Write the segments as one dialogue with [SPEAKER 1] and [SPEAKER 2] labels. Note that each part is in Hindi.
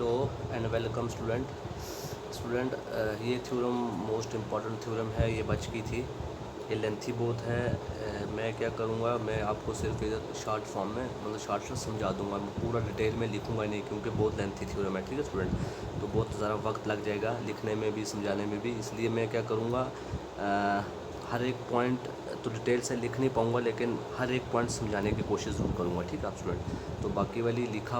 [SPEAKER 1] हेलो एंड वेलकम स्टूडेंट ये थ्योरम मोस्ट इम्पॉर्टेंट थ्योरम है। ये बच की थी, ये लेंथी बहुत है। मैं क्या करूँगा, मैं आपको सिर्फ इधर शॉर्ट फॉर्म में मतलब शॉर्ट समझा दूंगा, मैं पूरा डिटेल में लिखूंगा नहीं क्योंकि बहुत लेंथी थ्योरम है। ठीक है स्टूडेंट, तो बहुत ज़्यादा वक्त लग जाएगा लिखने में भी समझाने में भी, इसलिए मैं क्या करूँगा हर एक पॉइंट तो डिटेल से लिख नहीं पाऊँगा, लेकिन हर एक पॉइंट समझाने की कोशिश ज़रूर करूँगा। ठीक है आप स्टूडेंट, तो बाकी वाली लिखा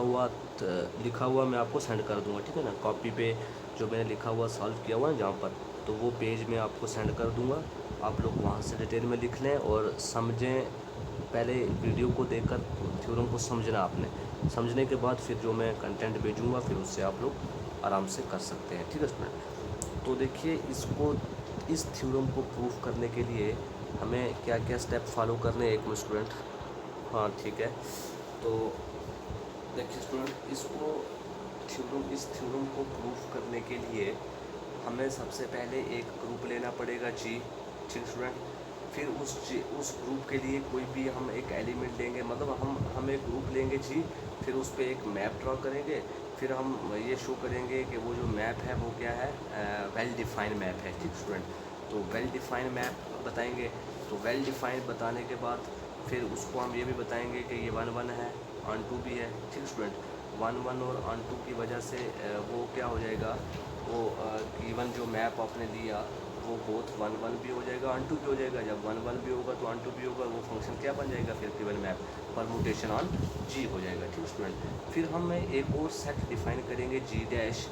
[SPEAKER 1] हुआ मैं आपको सेंड कर दूँगा। ठीक है ना, कॉपी पे जो मैंने लिखा हुआ सॉल्व किया हुआ है जहाँ पर, तो वो पेज मैं आपको सेंड कर दूँगा। आप लोग वहाँ से डिटेल में लिख लें और समझें। पहले वीडियो को देखकर थ्योरम को समझना आपने, समझने के बाद फिर जो मैं कंटेंट भेजूँगा फिर उससे आप लोग आराम से कर सकते हैं। ठीक है स्टूडेंट, तो देखिए इस थ्योरम को प्रूफ करने के लिए हमें क्या क्या स्टेप फॉलो करने हैं। एक मिनट स्टूडेंट, हाँ ठीक है। तो देखिए स्टूडेंट, इस थ्योरम को प्रूफ करने के लिए हमें सबसे पहले एक ग्रुप लेना पड़ेगा जी। ठीक स्टूडेंट, फिर उस ग्रुप के लिए कोई भी हम एक एलिमेंट लेंगे, मतलब हम एक ग्रुप लेंगे जी, फिर उस पर एक मैप ड्रॉ करेंगे। फिर हम ये शो करेंगे कि वो जो मैप है वो क्या है, वेल डिफाइंड मैप है। ठीक स्टूडेंट, तो वेल डिफाइंड मैप बताएंगे। तो वेल डिफाइंड बताने के बाद फिर उसको हम ये भी बताएंगे कि ये 1 1 है, ऑन 2 भी है। ठीक स्टूडेंट, 1 1 और ऑन 2 की वजह से वो क्या हो जाएगा, वो गिवन जो मैप आपने लिया वो बोथ 1 1 भी हो जाएगा, ऑन 2 भी हो जाएगा। जब 1 1 भी होगा तो ऑन 2 भी होगा, वो फंक्शन क्या बन जाएगा फिर गिवन मैप, परमुटेशन ऑन जी हो जाएगा। ठीक स्टूडेंट, फिर हम एक और सेट डिफाइन करेंगे जी डैश,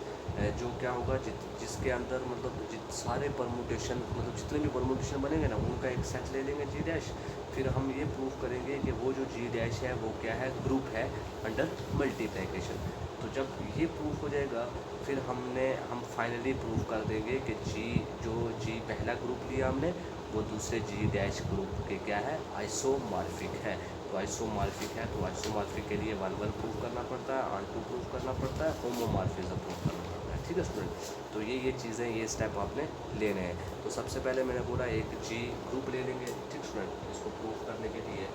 [SPEAKER 1] जो क्या होगा जिसके अंदर मतलब सारे परमुटेशन मतलब जितने भी परमुटेशन बनेंगे ना उनका एक सेट ले लेंगे जी डैश। फिर हम ये प्रूफ करेंगे कि वो जो जी डैश है वो क्या है, ग्रुप है अंडर मल्टीप्लिकेशन। तो जब ये प्रूफ हो जाएगा फिर हम फाइनली प्रूफ कर देंगे कि जी पहला ग्रुप लिया हमने वो दूसरे जी डैश ग्रुप के क्या है, आइसोमॉर्फिक है। तो आइसोमॉर्फिक है, तो आइसोमॉर्फिक के लिए 1 1 प्रूफ करना पड़ता है, ऑन 2 प्रूफ करना पड़ता है, होमोमॉर्फिज्म प्रूफ करना पड़ता है। ठीक है स्टूडेंट, तो ये चीज़ें ये स्टेप आपने लेने हैं। तो सबसे पहले मैंने बोला एक जी ग्रुप ले लेंगे। ठीक स्टूडेंट, इसको प्रूफ करने के लिए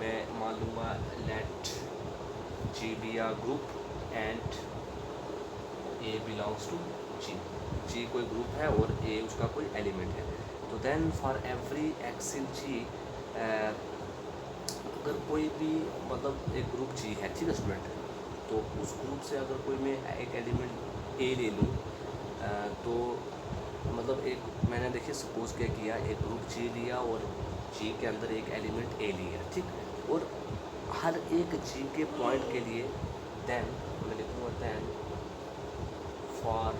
[SPEAKER 1] मैं मान लूँगा let G be a group and a belongs to G कोई ग्रुप है और ए उसका कोई एलिमेंट है। तो then for every x in जी, अगर कोई भी मतलब एक ग्रुप जी है, ठीक है स्टूडेंट, तो उस ग्रुप से अगर कोई मैं एक एलिमेंट ए ले लूँ, तो मतलब एक मैंने देखिए सपोज क्या किया, एक ग्रुप जी लिया और जी के अंदर एक एलिमेंट ए लिया। ठीक, और हर एक जी के पॉइंट के लिए देन मैं लिखूँगा देन फॉर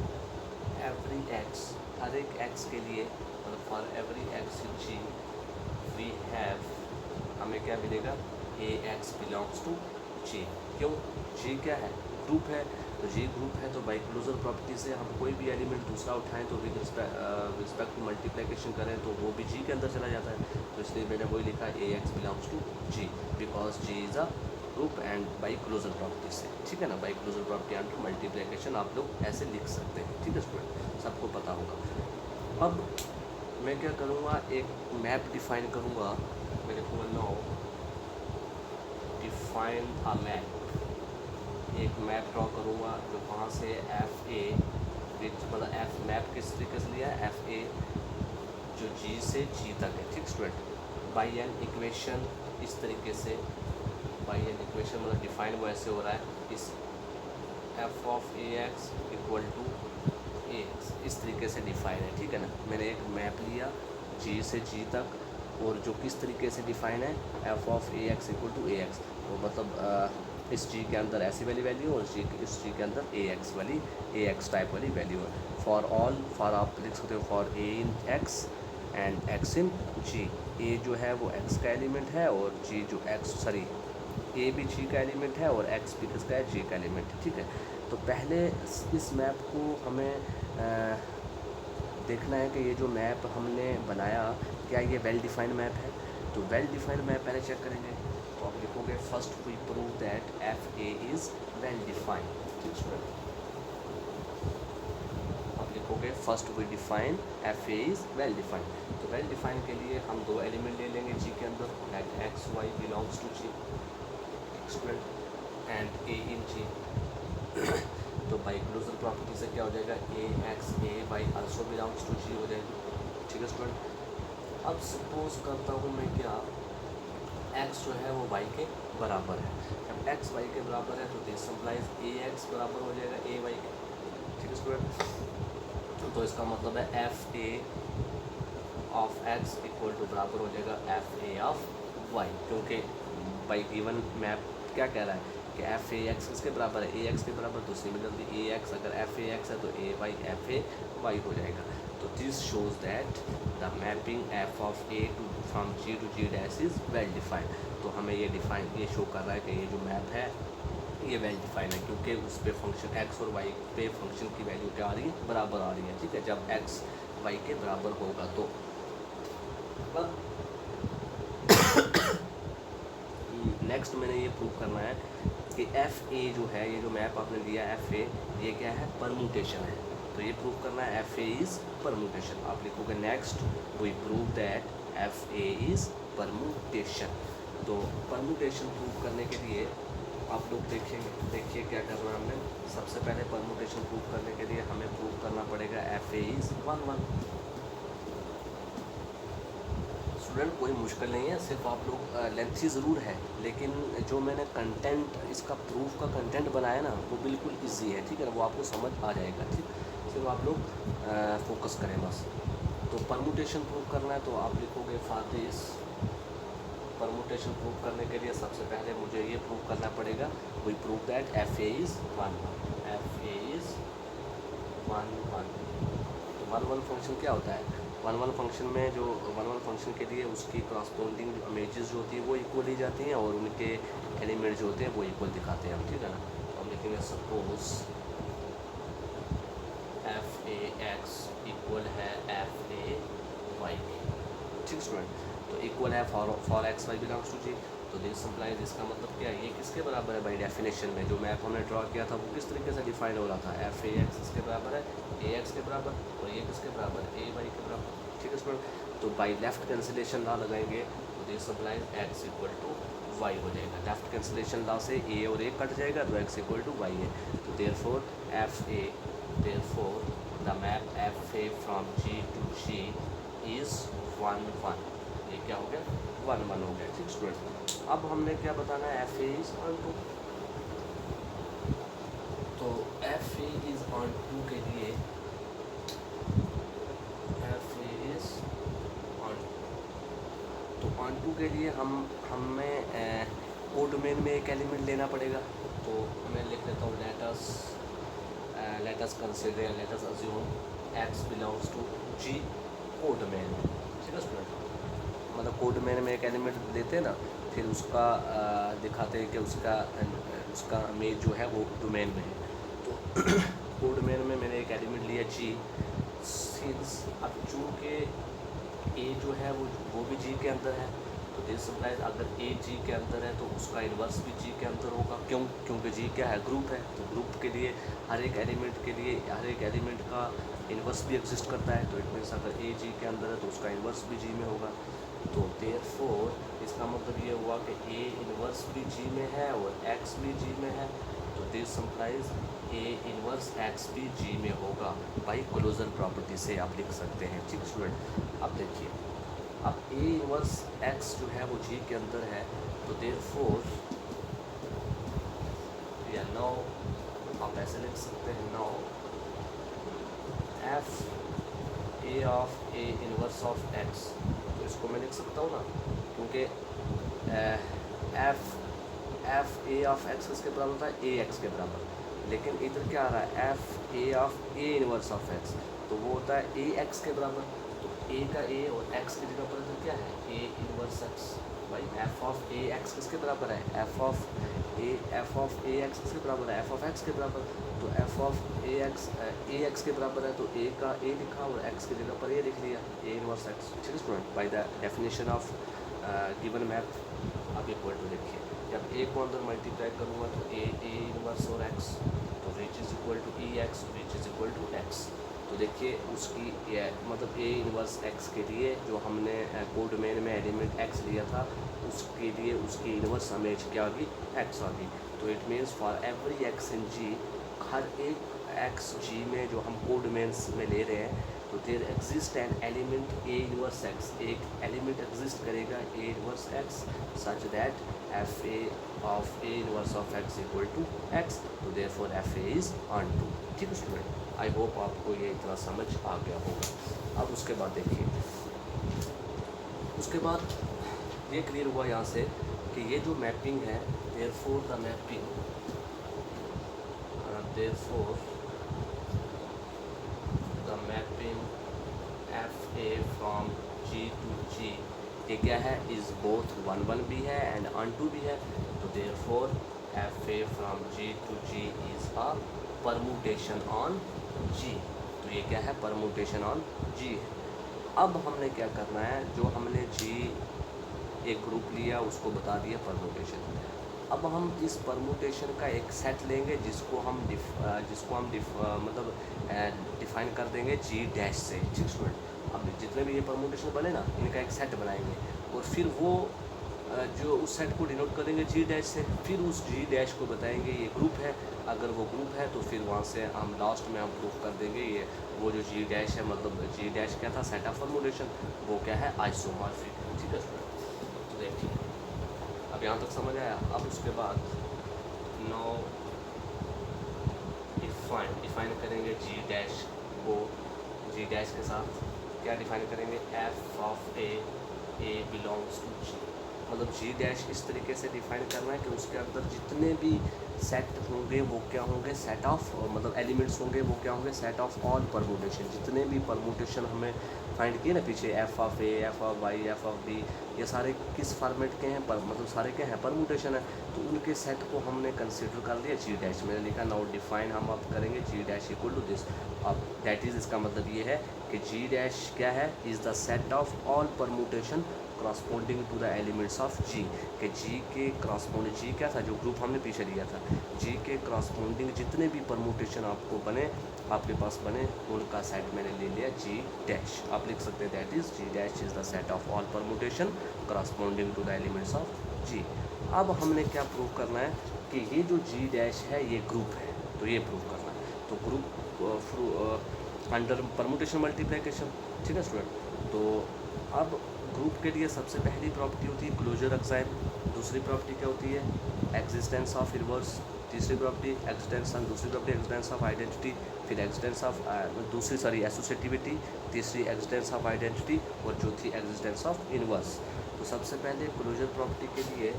[SPEAKER 1] एवरी एक्स, हर एक एक्स के लिए मतलब for every x in G we have, हमें क्या मिलेगा, a x belongs to G. क्यों, जी क्या है, ग्रुप है, तो जी ग्रुप है तो बाई क्लोजर प्रॉपर्टी से हम कोई भी एलिमेंट दूसरा उठाएं तो विद रिस्पेक्ट टू मल्टीप्लिकेशन करें तो वो भी जी के अंदर चला जाता है। तो इसलिए मैंने वही लिखा a x belongs to G, because G is a group and by closure property से। ठीक है ना, by closure property and multiplication आप लोग ऐसे लिख सकते हैं। ठीक है स्टूडेंट, सबको पता होगा। अब मैं क्या करूँगा, एक मैप डिफाइन करूँगा। मैं लिखूँगा नो डिफाइन अ मैप, एक मैप ड्रॉ करूँगा जो वहाँ से एफ ए विच मतलब एफ मैप किस तरीके से लिया है, एफ ए जो जी से जी तक है। ठीक स्टूडेंट, बाई एन इक्वेशन, इस तरीके से बाई एन इक्वेशन मतलब डिफाइन वो ऐसे हो रहा है, इस f of A x equal to a x, इस तरीके से डिफाइन है। ठीक है ना, मैंने एक मैप लिया जी से जी तक और जो किस तरीके से डिफाइन है, F of A x equal to a x, तो मतलब इस जी के अंदर ऐसी वाली वैल्यू और इस जी के अंदर ए एक्स वाली, ए एक्स टाइप वाली वैल्यू है। फॉर आप लिख सकते हो for a in x and x in G, a जो है वो एक्स का एलिमेंट है और जी जो ए भी जी का एलिमेंट है और एक्स भी किसका है, जी का एलिमेंट है। ठीक है, तो पहले इस मैप को हमें देखना है कि ये जो मैप हमने बनाया क्या ये वेल डिफाइंड मैप है। तो वेल डिफाइंड मैप पहले चेक करेंगे, तो आप लिखोगे first we prove that F A is well defined. ठीक है, आप लिखोगे first we define f A is well defined. तो वेल डिफाइन के लिए हम दो एलिमेंट ले लेंगे जी के अंदर, let x y belongs to G. Student, and a in G. तो बाई क्लोजर प्रॉपर्टी से क्या हो जाएगा, a x a y also belongs to G हो जाएगी। ठीक है स्टूडेंट। अब सपोज करता हूँ मैं क्या, एक्स जो है वो वाई के बराबर है। जब एक्स वाई के बराबर है तो दिस इम्प्लाइज ए एक्स बराबर हो जाएगा ए वाई के। ठीक है स्टूडेंट। तो इसका मतलब है F A of x equal to बराबर हो जाएगा एफ ए ऑफ वाई, क्योंकि बाई गिवन मैप क्या कह रहा है कि एफ ए एक्स किसके बराबर है, ए एक्स के बराबर। तो सिमिलरली ए एक्स अगर एफ ए एक्स है तो A Y F A Y हो जाएगा। तो this shows that the mapping F of A to from G to G dash is well defined. तो हमें ये शो कर रहा है कि ये जो मैप है ये वेल डिफाइंड है, क्योंकि उस पर फंक्शन एक्स और वाई पे फंक्शन की वैल्यू क्या आ रही है, बराबर आ रही है। ठीक है, जब एक्स वाई के बराबर होगा तो नेक्स्ट मैंने ये प्रूव करना है कि एफ ए जो है, ये जो मैप आपने दिया एफ ए, ये क्या है, परम्यूटेशन है। तो ये प्रूव करना है एफ ए इज़ परम्यूटेशन। आप लिखोगे next we prove that F A is permutation. तो परम्यूटेशन प्रूव करने के लिए आप लोग देखिए क्या करना है हमने। सबसे पहले परम्यूटेशन प्रूव करने के लिए हमें प्रूव करना पड़ेगा एफ ए इज़ 1 1। स्टूडेंट कोई मुश्किल नहीं है, सिर्फ आप लोग लेंथी ज़रूर है, लेकिन जो मैंने कंटेंट इसका प्रूफ का कंटेंट बनाया ना वो बिल्कुल इजी है। ठीक है ना, वो आपको समझ आ जाएगा। ठीक, सिर्फ आप लोग फोकस करें बस। तो परम्यूटेशन प्रूव करना है तो आप लिखोगे फॉर दिस। परम्यूटेशन प्रूव करने के लिए सबसे पहले मुझे ये प्रूव करना पड़ेगा, we prove that F A is 1 1। F A is 1 1। तो 1 1 फंक्शन क्या होता है, 1 1 फंक्शन में जो 1 1 फंक्शन के लिए उसकी करस्पॉन्डिंग इमेजेस जो होती है वो इक्वल ही जाती हैं और उनके एलिमेंट जो होते हैं वो इक्वल दिखाते हैं हम। ठीक है ना, तो हम लिखेंगे सपोज एफ ए एक्स इक्वल है एफ ए वाई। ठीक स्टूडेंट, तो इक्वल है for x y belongs to G. तो दिस इम्प्लाइज, इसका मतलब क्या है, ये किसके बराबर है बाई डेफिनेशन में। जो मैप हमने ड्रॉ किया था वो किस तरीके से डिफाइन हो रहा था, एफ ए एक्स इसके बराबर है ए एक्स के बराबर, और ये किसके बराबर है, ए वाई के बराबर। ठीक है स्टूडेंट, तो बाई लेफ्ट कैंसिलेशन लॉ लगाएंगे तो this implies X equal to Y हो जाएगा। लेफ्ट कैंसिलेशन लॉ से ए और ए कट जाएगा तो एक्स इक्वल टू वाई है। तो therefore F A, therefore the map F A from G to G is 1 1। ये क्या हो गया, 1 1 हो गया। ठीक स्टूडेंट, अब हमने क्या बताना है, एफ ए इज़ ऑन 2। तो एफ ए इज़ ऑन 2 के लिए एफ ए इज़ ऑन, तो ऑन 2 के लिए हमें कोड डोमेन में एक एलिमेंट लेना पड़ेगा। तो मैं लिख लेता हूँ let us consider, let us assume X belongs to G codomain. ठीक है स्टूडेंट, मतलब कोड डोमेन में एक एलिमेंट देते हैं ना, फिर उसका दिखाते हैं कि उसका इमेज जो है वो डोमेन में है। तो कोड डोमेन में मैंने एक एलिमेंट लिया जी। सिंस अब चूँकि ए जो है वो भी जी के अंदर है, तो दिस इम्प्लाइज अगर ए जी के अंदर है तो उसका इन्वर्स भी जी के अंदर होगा। क्योंकि जी क्या है, ग्रुप है। तो ग्रुप के लिए हर एक एलिमेंट का इन्वर्स भी एग्जिस्ट करता है। तो इट मीन्स अगर ए जी के अंदर है तो उसका इन्वर्स भी जी में होगा। तो देयरफॉर इसका मतलब ये हुआ कि ए इन्वर्स भी जी में है और एक्स भी जी में है। तो this implies A inverse x भी जी में होगा बाई क्लोजर प्रॉपर्टी से आप लिख सकते हैं। ठीक स्टूडेंट, अब देखिए, अब ए इन्वर्स एक्स जो है वो जी के अंदर है। तो देयरफॉर या नो आप ऐसे लिख सकते हैं, now F A of A inverse of X. तो इसको मैं लिख सकता हूँ ना, क्योंकि एफ ए ऑफ एक्स किसके बराबर होता है, ए एक्स के बराबर। लेकिन इधर क्या आ रहा है, F A of A inverse of X, तो वो होता है ए एक्स के बराबर। तो ए का ए और एक्स की जगह पर इधर क्या है, ए इन्वर्स एक्स। भाई एफ ऑफ ए एक्स किसके बराबर है, एफ ऑफ ए एक्स किसके बराबर है, एफ ऑफ एक्स के बराबर। तो एफ ऑफ ए एक्स के बराबर है, तो ए का ए लिखा और एक्स की जगह पर ए लिख लिया, ए इन्वर्स एक्स। ठीक है student, by the definition of given map आप इक्वल टू देखिए, जब ए को अंदर मल्टीप्लाई करूँगा तो ए इन्वर्स और एक्स, तो which is equal to E X, which is equal to x. तो देखिए उसकी मतलब ए इन्वर्स एक्स के लिए जो हमने कोड डोमेन में एलिमेंट एक्स लिया था, उसके लिए उसकी इन्वर्स इमेज क्या होगी, एक्स होगी। तो it means for every x in G, हर एक एक्स जी में जो हम कोडोमेन्स में ले रहे हैं, तो there exist an element a inverse x, एक एलिमेंट एग्जिस्ट करेगा a inverse x such that F A of a inverse of x equal to x, तो therefore F A is onto. ठीक है स्टूडेंट, आई होप आपको ये इतना समझ आ गया होगा। अब उसके बाद देखिए, उसके बाद ये क्लियर हुआ यहाँ से कि ये जो मैपिंग है, therefore the mapping, therefore the mapping f A from G to G, ये क्या है, इज़ बोथ 1 1 भी है एंड ऑन टू भी है, तो therefore F A from G to G is a permutation on G, तो ये क्या है, परमुटेशन ऑन जी। अब हमने क्या करना है, जो हमने जी एक ग्रुप लिया उसको बता दिया परमुटेशन, अब हम इस परमुटेशन का एक सेट लेंगे जिसको हम मतलब डिफाइन कर देंगे जी डैश से। ठीक स्टूडेंट, अब जितने भी ये परमुटेशन बने ना, इनका एक सेट बनाएंगे और फिर वो जो उस सेट को डिनोट करेंगे जी डैश से, फिर उस जी डैश को बताएंगे ये ग्रुप है, अगर वो ग्रुप है तो फिर वहाँ से हम लास्ट में हम प्रूफ कर देंगे ये वो जो जी डैश है, मतलब जी डैश क्या था, सेट ऑफ परमुटेशन, वो क्या है, आइसोमॉर्फिक। ठीक है स्टूडेंट, तो देखिए अब यहाँ तक समझ आया। अब उसके बाद नो डिफाइन करेंगे जी डैश को, जी डैश के साथ क्या डिफाइन करेंगे, f of a belongs to G, मतलब जी डैश इस तरीके से डिफाइन करना है कि उसके अंदर जितने भी सेट होंगे वो क्या होंगे, सेट ऑफ, मतलब एलिमेंट्स होंगे वो क्या होंगे, सेट ऑफ ऑल परमुटेशन, जितने भी परमुटेशन हमें फाइंड किए ना पीछे, F of A, F of Y, F of B, ये सारे किस फॉर्मेट के हैं, मतलब सारे क्या हैं, परमुटेशन है, तो उनके सेट को हमने कंसिडर कर लिया जी डैश। मैंने लिखा नाउ डिफाइन हम अब करेंगे G dash equal to this, अब दैट इज़, इसका मतलब ये है कि जी डैश क्या है, is the set of all permutation corresponding to the elements of G, कि जी के क्रॉसपोंडिंग, जी क्या था, जो ग्रुप हमने पीछे लिया था, जी के क्रॉसपोंडिंग जितने भी परमुटेशन आपको बने, आपके पास बने, उनका सेट मैंने ले लिया जी डैश। आप लिख सकते हैं that is G dash is the set of all permutation corresponding to the elements of G. अब हमने क्या प्रूव करना है कि ये जो जी डैश है ये ग्रुप है, तो ये प्रूव करना है, तो ग्रुप अंडर परमुटेशन मल्टीप्लिकेशन। ठीक है स्टूडेंट, तो अब ग्रुप के लिए सबसे पहली प्रॉपर्टी होती है क्लोजर एक्साइम, दूसरी प्रॉपर्टी क्या होती है, एग्जिस्टेंस ऑफ इनवर्स, तीसरी प्रॉपर्टी एग्जिस्टेंस, दूसरी प्रॉपर्टी एग्जिस्टेंस ऑफ आइडेंटिटी, फिर एग्जिस्टेंस ऑफ एसोसिएटिविटी, तीसरी एग्जिस्टेंस ऑफ आइडेंटिटी और चौथी एग्जिस्टेंस ऑफ इनवर्स। तो सबसे पहले क्लोजर प्रॉपर्टी के लिए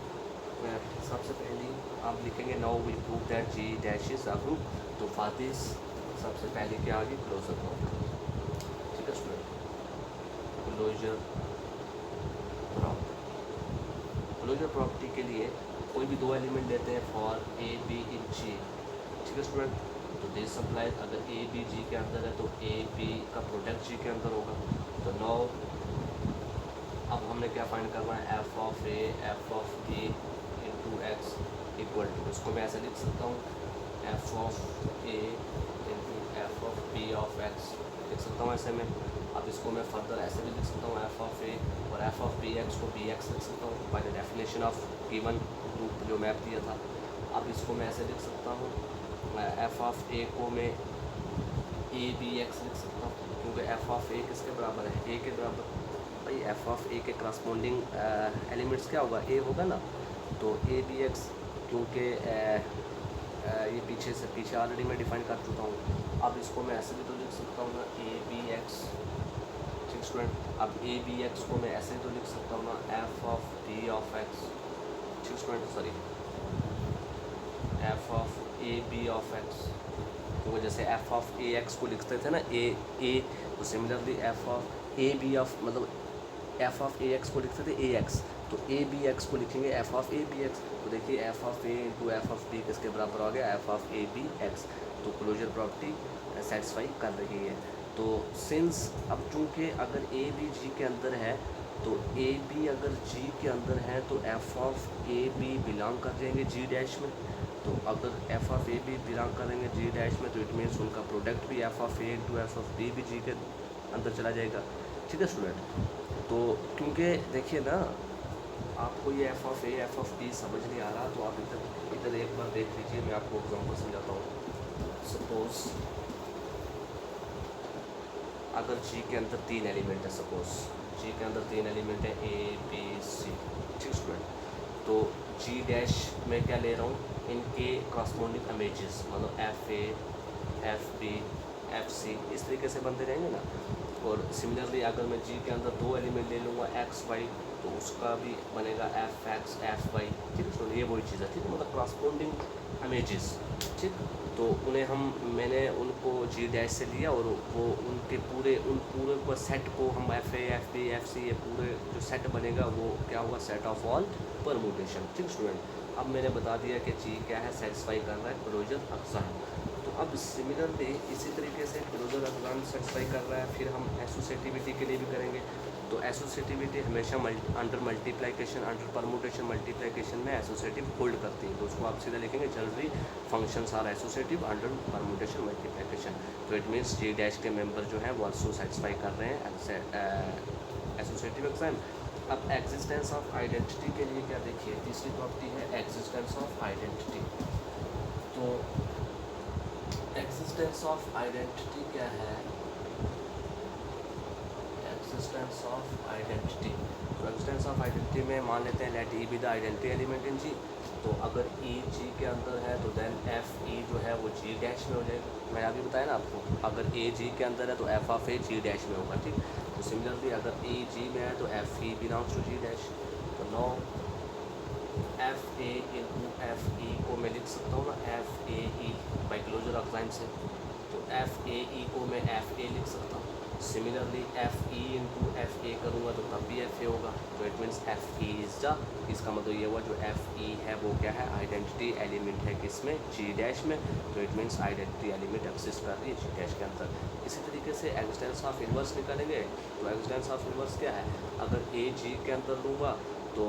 [SPEAKER 1] सबसे पहली आप लिखेंगे now we prove that G dash is a group, तो फॉर दिस सबसे पहले क्या आ गई, क्लोजर प्रॉपर्टी। ठीक है स्टूडेंट, क्लोजर प्रॉपर्टी के लिए कोई भी दो एलिमेंट लेते हैं फॉर ए बी इन जी। ठीक है स्टूडेंट, तो दिस सप्लाइज, अगर ए बी जी के अंदर है तो ए बी का प्रोडक्ट जी के अंदर होगा। तो नो अब हमने क्या फाइंड करना है, F of A F of B into X equal to, उसको मैं ऐसे लिख सकता हूँ, F of A into F of B of X लिख सकता हूँ ऐसे में। अब इसको मैं फर्दर ऐसे भी लिख सकता हूँ, एफ ऑफ ए और एफ ऑफ बी एक्स को बी एक्स लिख सकता हूँ by the definition of given group जो मैप दिया था। अब इसको मैं ऐसे लिख सकता हूँ, एफ ऑफ ए को मैं ए बी एक्स लिख सकता हूँ, क्योंकि एफ ऑफ ए किसके बराबर है, ए के बराबर। भाई एफ ऑफ ए के क्रॉसपोंडिंग एलिमेंट्स क्या होगा, ए होगा ना, तो ए बी एक्स, क्योंकि ये पीछे ऑलरेडी मैं डिफाइन कर चुका हूँ। अब इसको मैं ऐसे भी तो लिख सकता हूँ ना, ए बी एक्स। ठीक स्टूडेंट, अब ए बी एक्स को मैं ऐसे तो लिख सकता हूँ ना, f of B of x. ठीक student, sorry, f of A B of x, क्योंकि जैसे एफ ऑफ ए एक्स को लिखते थे ना ए, तो similarly F of A B of, मतलब एफ ऑफ ए एक्स को लिखते थे ए एक्स, तो ए बी एक्स को लिखेंगे F of A B X. तो देखिए F of A into F of B किसके बराबर हो गया, F of A B X. तो क्लोजर प्रॉपर्टी सेटिस्फाई कर रही है। तो सिंस अब चूँकि अगर ए बी जी के अंदर है, तो ए बी अगर जी के अंदर है तो F of A B belong कर जाएंगे जी डैश में। तो अगर F of A B belong करेंगे जी डैश में, तो इट मीन्स उनका प्रोडक्ट भी F of A into F of B भी जी के अंदर चला जाएगा। ठीक है स्टूडेंट, तो क्योंकि देखिए ना, आपको ये F of A F of B समझ नहीं आ रहा, तो आप इधर एक बार देख लीजिए, मैं आपको एग्जाम्पल समझाता हूँ। सपोज अगर जी के अंदर 3 एलिमेंट है, सपोज जी के अंदर 3 एलिमेंट है ए बी सी, ठीक स्टूडेंट। तो जी डैश में क्या ले रहा हूँ, इनके कॉरस्पॉन्डिंग इमेजेस, मतलब F A, F B, F C, इस तरीके से बनते रहेंगे ना। और सिमिलरली अगर मैं जी के अंदर 2 एलिमेंट ले लूँगा एक्स वाई, तो उसका भी बनेगा एफ एक्स एफ वाई, ठीक है स्टूडेंट। ये वही चीज़ है, ठीक है, मतलब कॉरस्पॉन्डिंग इमेजेस, ठीक। तो मैंने उनको जी डैश से लिया और वो उनके पूरे को सेट को हम F A F B F C, ये पूरे जो सेट बनेगा वो क्या होगा, सेट ऑफ ऑल परमुटेशन, ठीक स्टूडेंट। अब मैंने बता दिया कि जी क्या है, सेटिस्फाई कर रहा है क्लोजर अक़साम। तो अब सिमिलरली इसी तरीके से क्लोजर अक़साम सेटिस्फाई कर रहा है, फिर हम एसोसिएटिविटी के लिए भी करेंगे। तो एसोसिएटिविटी हमेशा under multiplication, under permutation multiplication में एसोसिएटिव होल्ड करती है। तो उसको आप सीधा लिखेंगे, generally functions are associative under permutation multiplication. तो इट मीन्स जी डैश के मेंबर जो है वो आल्सो सेटिस्फाई कर रहे हैं एसोसिएटिव एग्जाम। अब एग्जिस्टेंस ऑफ आइडेंटिटी के लिए क्या देखिए, तीसरी प्रॉपर्टी है एग्जिस्टेंस ऑफ आइडेंटिटी। तो एग्जिस्टेंस ऑफ आइडेंटिटी क्या है, एग्जिस्टेंस ऑफ आइडेंटिटी। तो एग्जिस्टेंस ऑफ आइडेंटिटी में मान लेते हैं let e be the identity element in G. तो अगर ई जी के अंदर है तो देन एफ ई जो है वो जी डैश में हो जाएगा। मैं अभी बताया ना आपको, अगर ए जी के अंदर है तो F of A G dash में होगा, ठीक। तो सिमिलरली अगर ए जी में है तो f e belongs to G dash. तो now F A into f e को मैं लिख सकता हूँ ना, f a e by closure अक़साम से। तो एफ ए ई को मैं एफ ए लिख सकता हूँ। Similarly F E into F ए करूँगा तो तब भी एफ ए होगा। तो it means F E is the, इसका मतलब ये हुआ जो एफ ई है वो क्या है, आइडेंटिटी एलिमेंट है किसमें, जी डैश में। तो it means identity element exist कर रही है जी डैश के अंदर। इसी तरीके से एग्जिस्टेंस ऑफ इन्वर्स निकालेंगे। तो एग्जिस्टेंस ऑफ इन्वर्स क्या है, अगर ए जी के अंदर लूँगा तो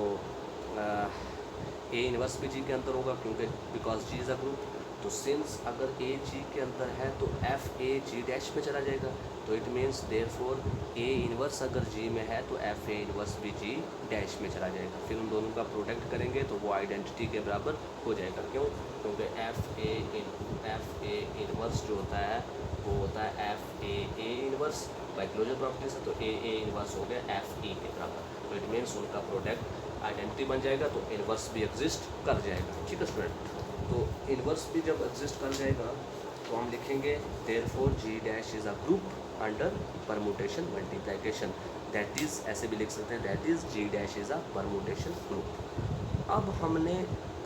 [SPEAKER 1] ए इन्वर्स भी जी के अंदर होगा, क्योंकि because G is a group. तो सिंस अगर ए जी के अंदर है तो एफ ए जी डैश में चला जाएगा। तो it means therefore A inverse अगर जी में है तो एफ ए इन्वर्स भी जी डैश में चला जाएगा। फिर उन दोनों का प्रोडक्ट करेंगे तो वो आइडेंटिटी के बराबर हो जाएगा। क्यों, क्योंकि F A into F A inverse जो होता है वो होता है F A inverse by closure property से। तो ए इन्वर्स हो गया एफ ई के बराबर। तो इट मीन्स उनका प्रोडक्ट आइडेंटिटी बन जाएगा, तो इन्वर्स भी एग्जिस्ट कर जाएगा, ठीक है स्टूडेंट। तो इन्वर्स भी जब एग्जिस्ट कर जाएगा तो हम लिखेंगे therefore G dash is a group under permutation multiplication. That is, ऐसे भी लिख सकते हैं, that is G dash is a permutation group. अब हमने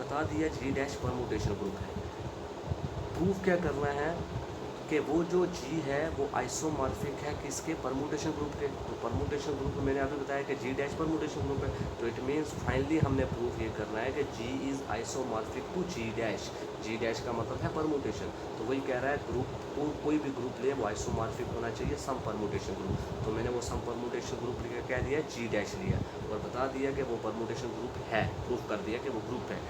[SPEAKER 1] बता दिया जी डैश परमुटेशन ग्रुप है। प्रूफ क्या करना है कि वो जो जी है वो आइसोमॉर्फिक है किसके, परमुटेशन ग्रुप के। तो परमुटेशन ग्रुप में मैंने अभी बताया कि जी डैश परमुटेशन ग्रुप है। तो इट मीन्स फाइनली हमने प्रूफ ये करना है कि G is isomorphic to G dash. G dash का मतलब है परमुटेशन। तो वही कह रहा है ग्रुप को, कोई भी ग्रुप ले वो आइसोमॉर्फिक होना चाहिए सम परमुटेशन ग्रुप। तो मैंने वो सम परमुटेशन ग्रुप लेकर क्या लिया, जी डैश लिया और बता दिया कि वो परमुटेशन ग्रुप है, प्रूफ कर दिया कि वो ग्रुप है।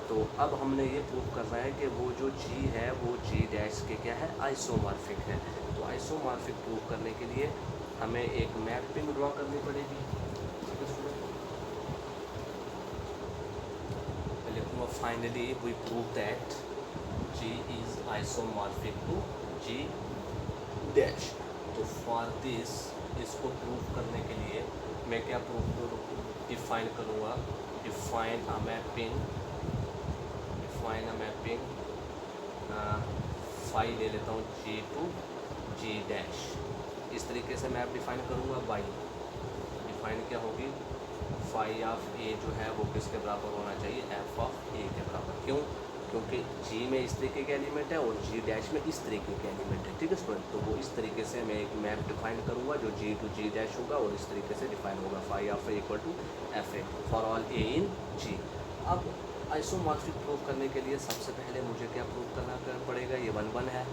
[SPEAKER 1] तो अब हमने ये प्रूव करना है कि वो जो जी है वो जी डैश के क्या है, आइसोमॉर्फिक है। तो आइसोमॉर्फिक प्रूव करने के लिए हमें एक मैपिंग ड्रॉ करनी पड़ेगी। मैं लिखूँगा finally we prove that G is isomorphic to G dash. तो फॉर दिस, इसको प्रूव करने के लिए मैं क्या डिफाइन करूँगा, डिफाइन अ मैपिंग फाई ले लेता हूँ जी टू जी डैश। इस तरीके से मैं डिफ़ाइन करूँगा बाई, डिफ़ाइन क्या होगी, फाई ऑफ ए जो है वो किसके बराबर होना चाहिए, एफ ऑफ ए के बराबर। क्यों, क्योंकि जी में इस तरीके के एलिमेंट है और जी डैश में इस तरीके के एलिमेंट है, ठीक है स्टूडेंट। तो वो इस तरीके से मैं एक मैप डिफाइन करूँगा जो जी टू जी डैश होगा और इस तरीके से डिफाइन होगा, phi of A equal to F A for all A in G. अब आइसोमॉर्फिक प्रूव करने के लिए सबसे पहले मुझे क्या प्रूव करना पड़ेगा, ये 1 1 है,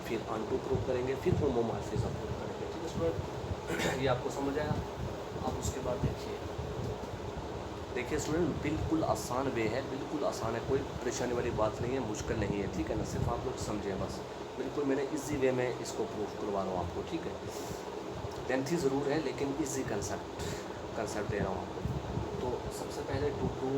[SPEAKER 1] फिर ऑन-टू प्रूव करेंगे, फिर होमोमॉर्फिज्म प्रूव करेंगे, ठीक है स्टूडेंट। ये आपको समझ आया। अब उसके बाद देखिए स्टूडेंट, बिल्कुल आसान वे है, बिल्कुल आसान है, कोई परेशानी वाली बात नहीं है, मुश्किल नहीं है, ठीक है ना। सिर्फ आप लोग समझें बस, बिल्कुल मैंने इजी वे में इसको प्रूव करवा रहा हूँ आपको, ठीक है। लेंथी ज़रूर है लेकिन इजी कंसेप्ट दे रहा हूँ आपको। तो सबसे पहले टू प्रूव